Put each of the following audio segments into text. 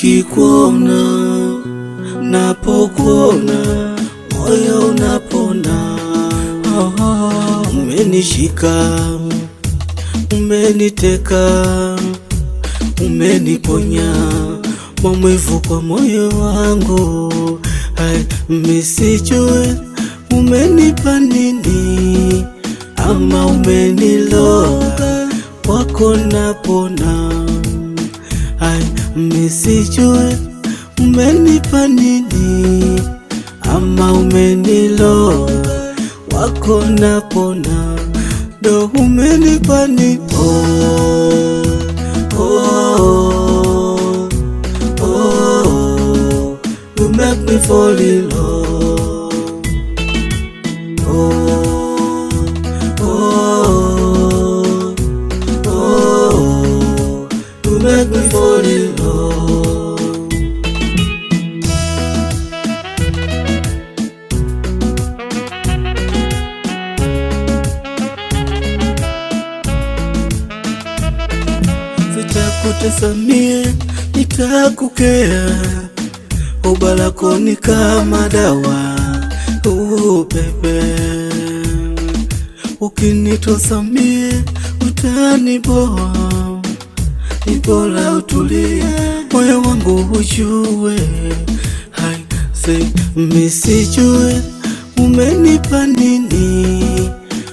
nikikuona, napokuona moyo unapona. Umenishika, umeniteka, umeniponya maumivu kwa moyo wangu. Hai, misijue umenipa nini ama umeniloga, wako napona. Hai, misijue umenipa nini ama umeniloga, wako napona. Do umenipa nini? You make me fall in love. You make me fall in love. Sitakutesamie, nitakukea. Uba lako ni kama dawa, pepe. Ukinitosamie utaniboa, ni bora utulie, moyo wangu ujue. Hai, say misijue umenipa nini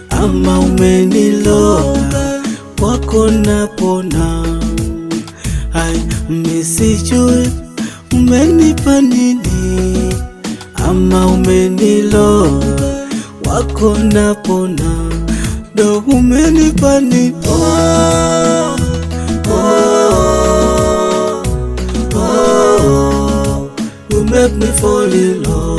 ama umeniloga, wako napona. Hai, misijue umenipa nini ama umeniloga, wako napona. Do umenipa nini? You make me fall in love.